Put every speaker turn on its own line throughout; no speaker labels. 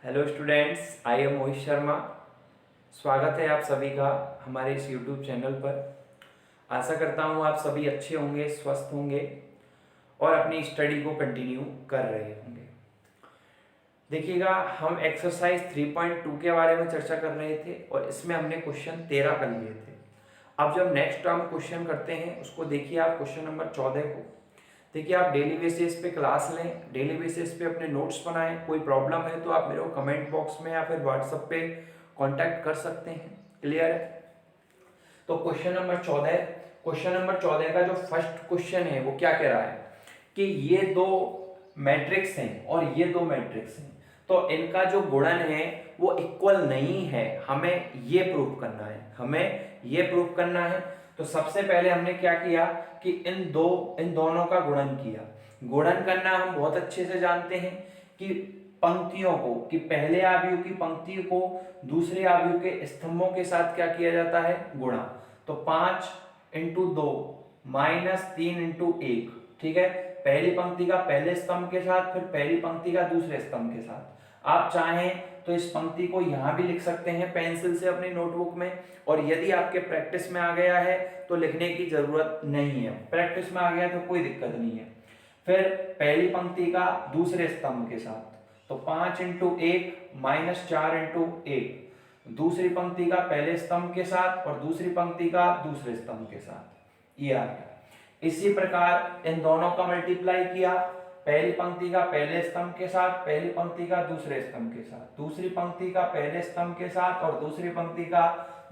Hello students, I am Mohit Sharma. स्वागत है आप सभी का हमारे इस यूट्यूब चैनल पर। आशा करता हूँ आप सभी अच्छे होंगे, स्वस्थ होंगे और अपनी स्टडी को कंटिन्यू कर रहे होंगे। देखिएगा, हम एक्सरसाइज 3.2 के बारे में चर्चा कर रहे थे और इसमें हमने क्वेश्चन 13 कर लिए थे। अब जब नेक्स्ट टर्म क्वेश्चन करते हैं उसको देखिए आप क्वेश्चन नंबर 14 को। देखिए, आप डेली बेसिस पे क्लास लें, डेली बेसिस पे अपने नोट्स बनाएं। कोई प्रॉब्लम है तो आप मेरे को कमेंट बॉक्स में या फिर व्हाट्सएप पे कांटेक्ट कर सकते हैं। क्लियर है? तो क्वेश्चन नंबर 14 का जो फर्स्ट क्वेश्चन है वो क्या कह रहा है कि ये दो मैट्रिक्स हैं और ये दो मैट्रिक्स हैं, तो इनका जो गुणन है वो इक्वल नहीं है। हमें ये प्रूफ करना है। तो सबसे पहले हमने क्या किया कि इन दोनों का गुणन किया। गुणन करना हम बहुत अच्छे से जानते हैं कि पंक्तियों को, कि पहले आव्यूह की पंक्ति को दूसरे आव्यूह के स्तंभों के साथ क्या किया जाता है, गुणा। तो 5 इंटू 2 माइनस 3 इंटू 1, ठीक है। पहली पंक्ति का पहले स्तंभ के साथ, फिर पहली पंक्ति का दूसरे स्तंभ के साथ। आप चाहें तो इस पंक्ति को यहां भी लिख सकते हैं पेंसिल से अपनी नोटबुक में, और यदि आपके प्रैक्टिस में आ गया है तो लिखने की जरूरत नहीं है। प्रैक्टिस में आ गया तो कोई दिक्कत नहीं है। फिर पहली पंक्ति का दूसरे स्तंभ के साथ, तो 5 इंटू 1 माइनस 4 इंटू 1। दूसरी पंक्ति का पहले स्तंभ के साथ और दूसरी पंक्ति का दूसरे स्तंभ के साथ, ये आ गया। इसी प्रकार इन दोनों का मल्टीप्लाई किया, पहली पंक्ति का पहले स्तंभ के साथ, पहली पंक्ति का दूसरे स्तंभ के साथ, दूसरी पंक्ति का पहले स्तंभ के साथ और दूसरी पंक्ति का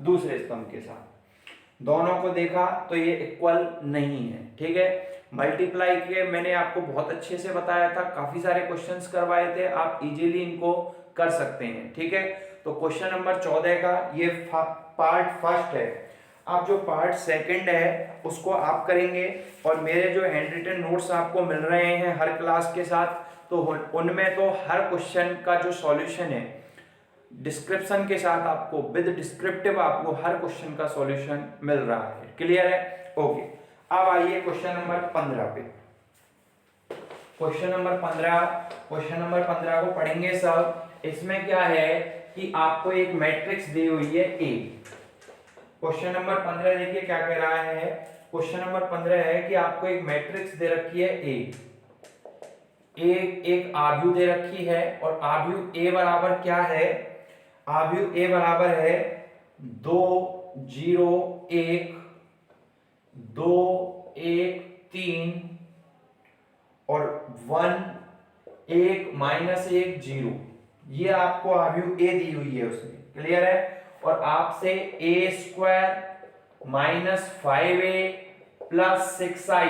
दूसरे स्तंभ के साथ। दोनों को देखा तो ये इक्वल नहीं है, ठीक है। मल्टीप्लाई के मैंने आपको बहुत अच्छे से बताया था, काफी सारे क्वेश्चंस करवाए थे, आप इजीली इनको कर सकते हैं, ठीक है। तो क्वेश्चन नंबर 14 का ये पार्ट फर्स्ट है। अब जो पार्ट सेकंड है उसको आप करेंगे, और मेरे जो हैंड रिटन नोट्स आपको मिल रहे हैं हर क्लास के साथ, तो उनमें तो हर क्वेश्चन का जो सॉल्यूशन है डिस्क्रिप्शन के साथ, आपको विद डिस्क्रिप्टिव आपको हर क्वेश्चन का सॉल्यूशन मिल रहा है। क्लियर है? ओके। अब आइए क्वेश्चन नंबर 15 पे। क्वेश्चन नंबर 15 को पढ़ेंगे सब। इसमें क्या है कि आपको एक मैट्रिक्स दी हुई है ए। क्वेश्चन नंबर 15 देखिए क्या कह रहा है। क्वेश्चन नंबर 15 है कि आपको एक मैट्रिक्स दे रखी है ए। एक आव्यूह दे रखी है, और आव्यूह ए बराबर क्या है, आव्यूह ए बराबर है 2 0 1 2 1 3 और 1 1 माइनस 1 0। ये आपको आव्यूह ए दी हुई है उसमें। क्लियर है? और आपसे ए square minus 5a plus 6i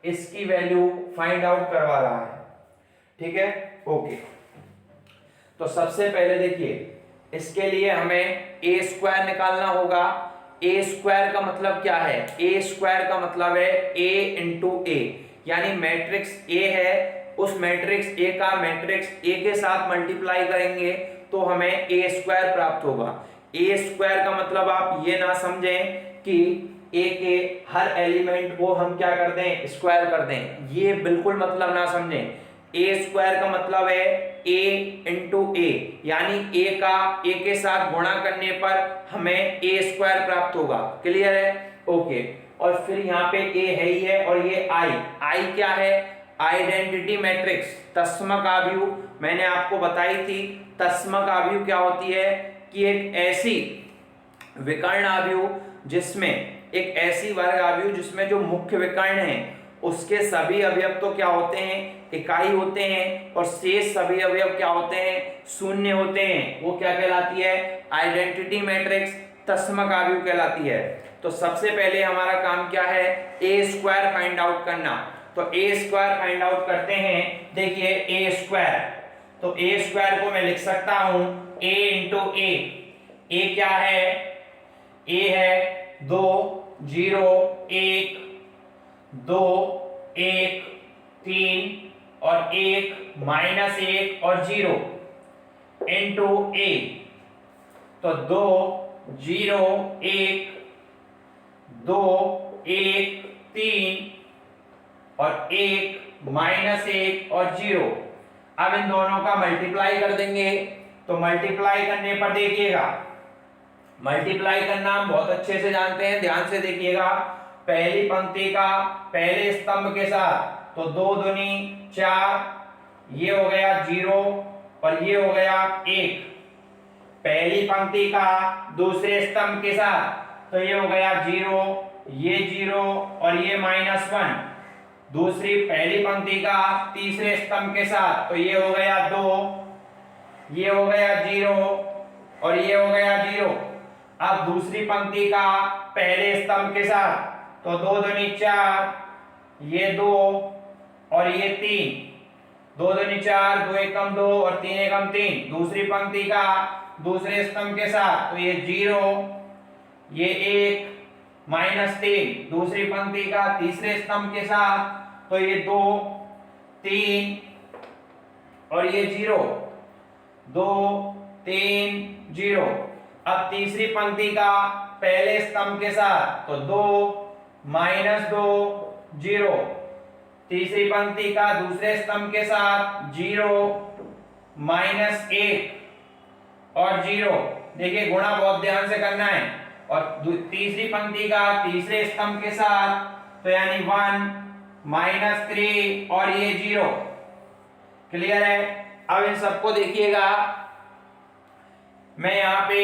इसकी वैल्यू फाइंड आउट करवा रहा है, ठीक है। ओके, तो सबसे पहले देखिए, इसके लिए हमें ए स्क्वायर निकालना होगा। ए स्क्वायर का मतलब क्या है? ए स्क्वायर का मतलब है ए इंटू ए, यानी मैट्रिक्स ए है, उस मैट्रिक्स ए का मैट्रिक्स ए के साथ मल्टीप्लाई करेंगे तो हमें ए स्क्वायर प्राप्त होगा। ए स्क्वायर का मतलब आप ये ना समझें कि ए के हर एलिमेंट को हम क्या कर दें, स्क्वायर कर दें, ये बिल्कुल मतलब ना समझें। ए स्क्वायर का मतलब है ए इंटू ए, यानी ए का ए के साथ गुणा करने पर हमें ए स्क्वायर प्राप्त होगा। क्लियर है? ओके। और फिर यहाँ पे ए है ही है, और ये आई क्या है, आइडेंटिटी मैट्रिक्स, तस्मक आव्यूह। मैंने आपको बताई थी तस्मक आव्यूह क्या होती है कि एक ऐसी विकर्ण आव्यूह जिसमें, एक ऐसी वर्ग आव्यूह जिसमें जो मुख्य विकर्ण है उसके सभी अवयव तो क्या होते हैं, इकाई होते हैं, और शेष सभी अवयव क्या होते हैं, शून्य होते हैं। वो क्या कहलाती है? आइडेंटिटी मैट्रिक्स, तस्मक आव्यूह कहलाती है। तो सबसे पहले हमारा काम क्या है, ए स्क्वायर फाइंड आउट करना। तो ए स्क्वायर फाइंड आउट करते हैं। देखिए ए स्क्वायर, तो ए स्क्वायर को मैं लिख सकता हूं ए इंटू ए। ए क्या है? ए है 2 0 1 2 1 3 और 1 माइनस 1 और 0 इंटू ए। तो 2 0 1 2 1 3 और 1 माइनस 1 और 0। अब इन दोनों का मल्टीप्लाई कर देंगे तो मल्टीप्लाई करने पर देखिएगा, मल्टीप्लाई करना हम बहुत अच्छे से जानते हैं, ध्यान से देखिएगा। पहली पंक्ति का पहले स्तंभ के साथ तो 2 दूनी 4, ये हो गया 0 और ये हो गया 1। पहली पंक्ति का दूसरे स्तंभ के साथ तो ये हो गया 0, ये 0 और ये -1। दूसरी पहली पंक्ति का तीसरे स्तंभ के साथ तो ये हो गया 2, ये हो गया 0 और ये हो गया 0। अब दूसरी पंक्ति का पहले स्तंभ के साथ तो 2 दूनी 4, ये 2 और ये 3, 2 दूनी 4, 2 एकम 2 और 3 एकम 3। दूसरी पंक्ति का दूसरे स्तंभ के साथ तो ये 0, ये 1 -3। दूसरी पंक्ति का तीसरे स्तंभ के साथ तो ये 2 3 और ये 0, 2 3 0। अब तीसरी पंक्ति का पहले स्तंभ के साथ तो 2 -2 0। तीसरी पंक्ति का दूसरे स्तंभ के साथ 0 -1 और 0। देखिए गुणा बहुत ध्यान से करना है। और तीसरी पंक्ति का तीसरे स्तंभ के साथ तो यानी 1 -3 और ये 0। क्लियर है? अब इन सबको देखिएगा, मैं यहां पे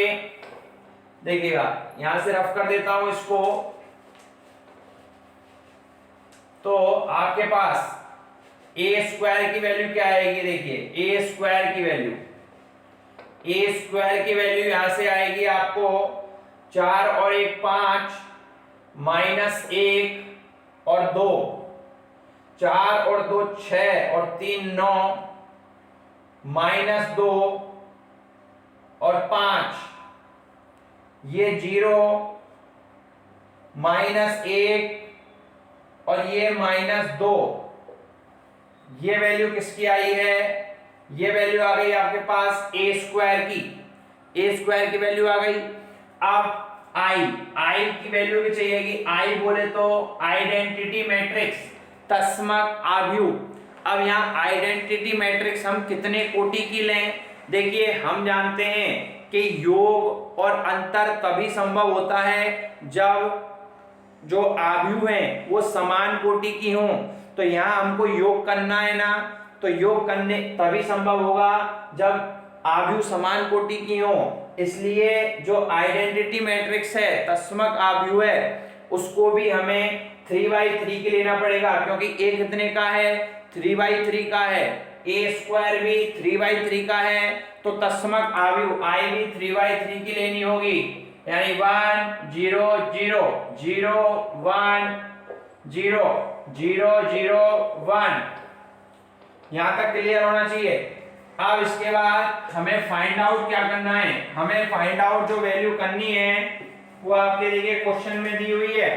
देखिएगा यहां से रफ कर देता हूं इसको। तो आपके पास a स्क्वायर की वैल्यू क्या आएगी? देखिए a स्क्वायर की वैल्यू, a स्क्वायर की वैल्यू यहां से आएगी आपको 4 और 1 5 -1 और 2, 4 और 2 6 और 3 9 -2 और 5, ये 0 -1 और ये -2। ये वैल्यू किसकी आई है? ये वैल्यू आ गई आपके पास a स्क्वायर की, a स्क्वायर की वैल्यू आ गई। अब i की वैल्यू भी चाहिएगी। i बोले तो आइडेंटिटी मैट्रिक्स, तस्मक आव्यूह। अब यहाँ आइडेंटिटी मैट्रिक्स हम कितने कोटि की लें? देखिए हम जानते हैं कि योग और अंतर तभी संभव होता है जब जो आव्यूह हैं वो समान कोटि की हों। तो यहाँ हमको योग करना है ना, तो योग करने तभी संभव होगा जब आव्यूह समान कोटि की हों। इसलिए जो आइडेंटिटी मैट्रिक्स है, तस्मक आव्यूह है, उसको भी हमें 3/3 के लेना पड़ेगा, क्योंकि a कितने का है? 3/3 का है। a स्क्वायर भी 3/3 का है, तो तस्मक आव्यूह i भी 3/3 की लेनी होगी। यानी 1 0 0 0 1 0 0 0 1। यहां तक क्लियर होना चाहिए। अब इसके बाद हमें फाइंड आउट क्या करना है? हमें फाइंड आउट जो वैल्यू करनी है वो आपके देखिए क्वेश्चन में दी हुई है।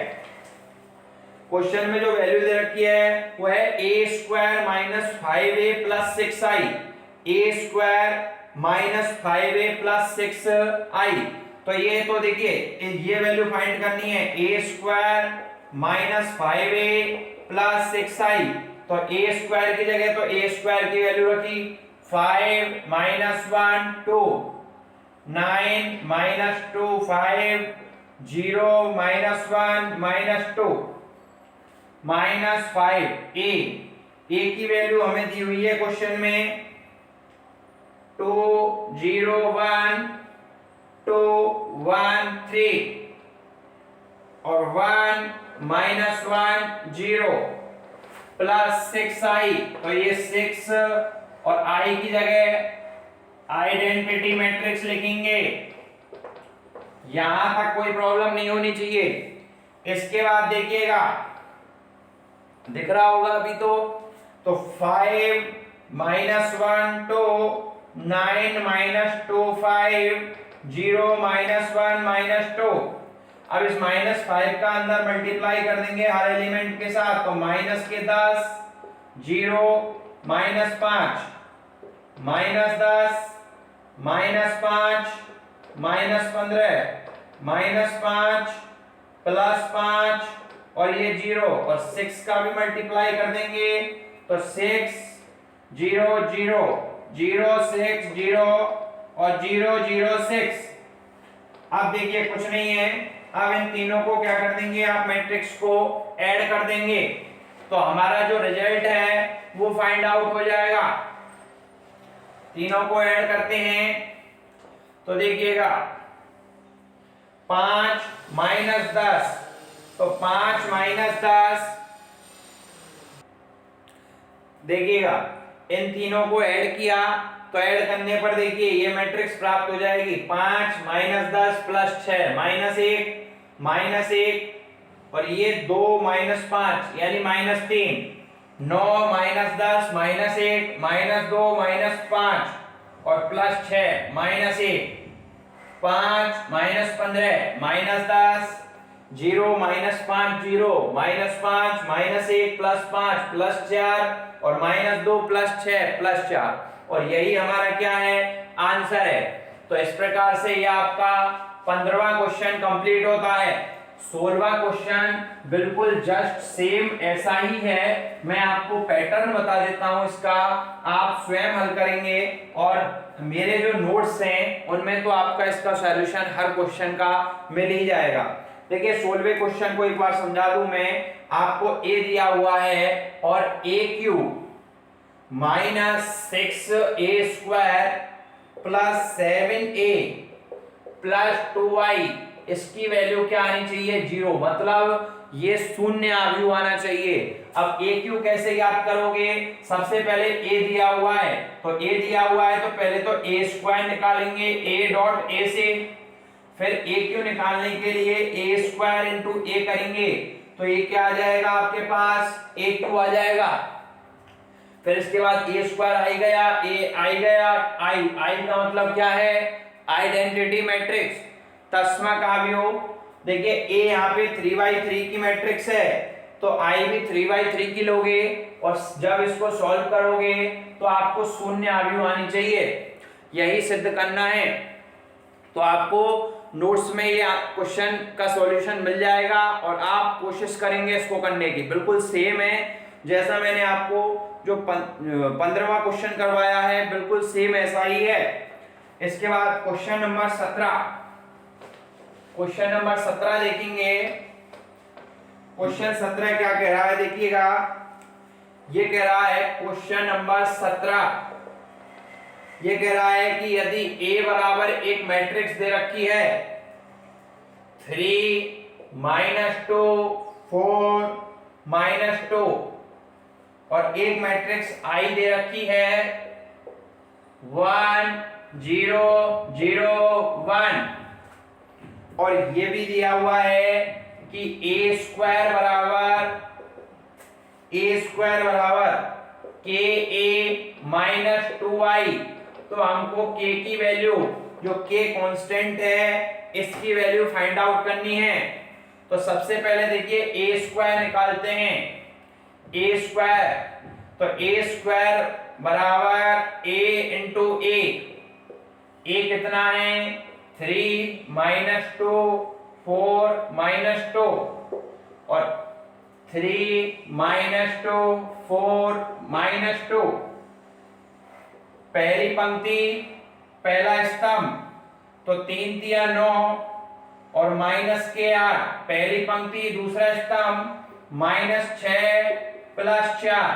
क्वेश्चन में जो वैल्यू दे रखी है वो है a square -5a + 6i, a square -5a + 6i। तो ये तो देखिए ये वैल्यू फाइंड करनी है, a स्क्वायर -5a + 6i। तो a स्क्वायर की जगह तो a स्क्वायर की वैल्यू रखी 5 - 1 2, 9 - 2 5, 0 - 1 - 2 -5a। a की वैल्यू हमें दी हुई है क्वेश्चन में 2 0 1 2 1 3 और 1 - 1 0 प्लस 6i। तो ये 6 और i की जगह आइडेंटिटी मैट्रिक्स लिखेंगे। यहां तक कोई प्रॉब्लम नहीं होनी चाहिए। इसके बाद देखिएगा, दिख रहा होगा अभी तो 5 - 1 2 9 - 2 5 0 - 1 - 2। अब इस -5 का अंदर मल्टीप्लाई कर देंगे हर एलिमेंट के साथ, तो माइनस के 10 0 -5 -10 -5 -15 -5 +5 और ये 0 और 6 का भी मल्टीप्लाई कर देंगे तो 6 0 0 0 6 0 और 006। अब देखिए कुछ नहीं है, अब इन तीनों को क्या कर देंगे आप, मैट्रिक्स को ऐड कर देंगे तो हमारा जो रिजल्ट है वो फाइंड आउट हो जाएगा। तीनों को ऐड करते हैं तो देखिएगा 5 माइनस 10, तो 5 माइनस 10, देखिएगा इन तीनों को ऐड किया तो ऐड करने पर देखिए ये मैट्रिक्स प्राप्त हो जाएगी। 5 माइनस 10 प्लस 6 माइनस 1 और ये 2 माइनस 5 यानी minus 3, 9 minus 10 minus 1 minus 2 minus 5 और plus 6 minus 1, 5 minus 15 minus 10, 0 minus 5 0 minus 5 minus 1 plus 5 plus 4 और माइनस 2 प्लस 6 प्लस 4 और यही हमारा क्या है, आंसर है। तो इस प्रकार से ये आपका 15वां क्वेश्चन कंप्लीट होता है। 16वां क्वेश्चन बिल्कुल जस्ट सेम ऐसा ही है, मैं आपको पैटर्न बता देता हूं इसका, आप स्वयं हल करेंगे और मेरे जो नोट्स हैं उनमें तो आपका इसका सॉल्यूशन हर क्वेश्चन का मिल ही जाएगा। देखिए 16वें क्वेश्चन को एक बार समझा दूं मैं आपको। ए दिया हुआ है और a cube minus 6a² plus 7a plus 2i, इसकी वैल्यू क्या आनी चाहिए, 0, मतलब ये शून्य आव्यूह आना चाहिए। अब ए क्यू कैसे याद करोगे, सबसे पहले ए दिया हुआ है तो ए दिया हुआ है तो पहले तो a² निकालेंगे a डॉट a से, फिर ए क्यू निकालने के लिए a² इंटू a करेंगे तो ये क्या आ जाएगा आपके पास, a क्यू आ जाएगा। फिर इसके बाद a² आई गया, a आई गया, i का मतलब क्या है, आइडेंटिटी मैट्रिक्स, तस्मक आव्यूह। देखिए a यहाँ पे 3/3 की मैट्रिक्स है तो i भी 3/3 की लोगे और जब इसको सॉल्व करोगे तो आपको शून्य आव्यूह आनी चाहिए, यही सिद्ध करना है। तो आपको नोट्स में ये क्वेश्चन का सॉल्यूशन मिल जाएगा और आप कोशिश करेंगे इसको करने की, बिल्कुल सेम है जैसा मैंने आपको जो 15वां क्वेश्चन करवाया है, बिल्कुल सेम ऐसा ही है। इसके बाद क्वेश्चन नंबर 17 देखेंगे। क्वेश्चन 17 क्या कह रहा है देखिएगा, ये कह रहा है क्वेश्चन नंबर 17 ये कह रहा है कि यदि A बराबर एक मैट्रिक्स दे रखी है 3 -2 4 -2 और एक मैट्रिक्स I दे रखी है 1 0 0 1 और ये भी दिया हुआ है कि a² बराबर ka - 2i, तो हमको k की वैल्यू, जो k कांस्टेंट है, इसकी वैल्यू फाइंड आउट करनी है। तो सबसे पहले देखिए a² निकालते हैं, a² तो a² बराबर a इंटू a कितना है 3 - 2 4 - 2 और 3 - 2 4 - 2, पहली पंक्ति पहला स्तंभ तो 3 × 3 = 9 और माइनस के 8, पहली पंक्ति दूसरा स्तंभ -6 + 4,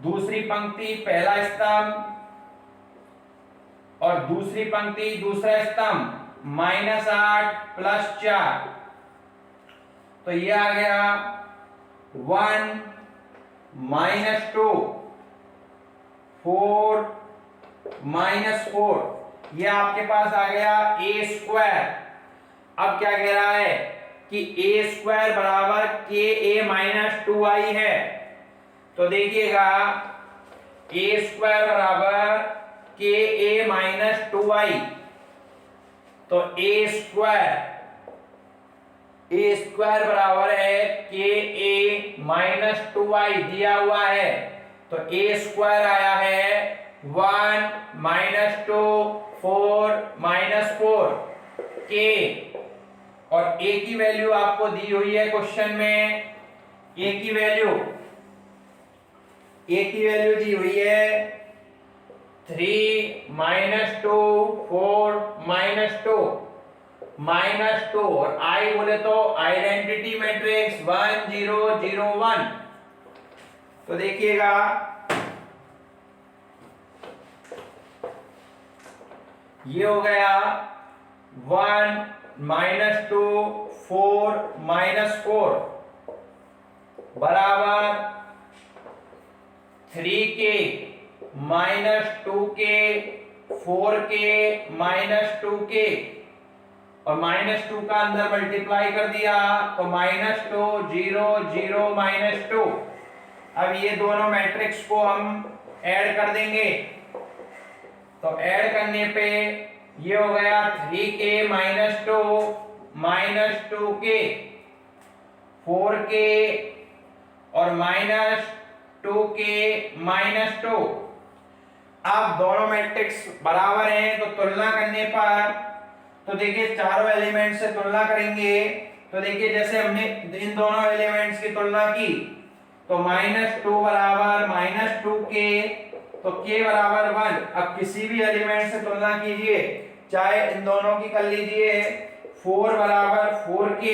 दूसरी पंक्ति पहला स्तंभ और दूसरी पंक्ति दूसरा स्तंभ -8 + 4, तो ये आ गया 1 - 2 4 -4, ये आपके पास आ गया a²। अब क्या कह रहा है कि a² बराबर ka - 2i है, तो देखिएगा a² बराबर ka - 2i, तो a² बराबर है ka - 2i दिया हुआ है, तो a² आया है 1 - 2 4 -4 k और a की वैल्यू आपको दी हुई है क्वेश्चन में, a की वैल्यू दी हुई है 3 -2 4 -2 -2 और आई बोले तो आइडेंटिटी मैट्रिक्स 1 0 0 1। तो देखिएगा ये हो गया 1 -2 4 -4 बराबर 3k -2k 4k -2k और -2 का अंदर मल्टीप्लाई कर दिया तो -2 0 0 -2। अब ये दोनों मैट्रिक्स को हम ऐड कर देंगे तो ऐड करने पे ये हो गया 3k -2 -2k 4k और -2k -2। अब दोनों मैट्रिक्स बराबर हैं तो तुलना करने पर तो देखिए चारों एलिमेंट से तुलना करेंगे तो देखिए जैसे हमने इन दोनों एलिमेंट्स की तुलना की तो -2 बराबर -2k तो k बराबर 1। अब किसी भी एलिमेंट से तुलना कीजिए चाहे इन दोनों की कर लीजिए 4 बराबर 4k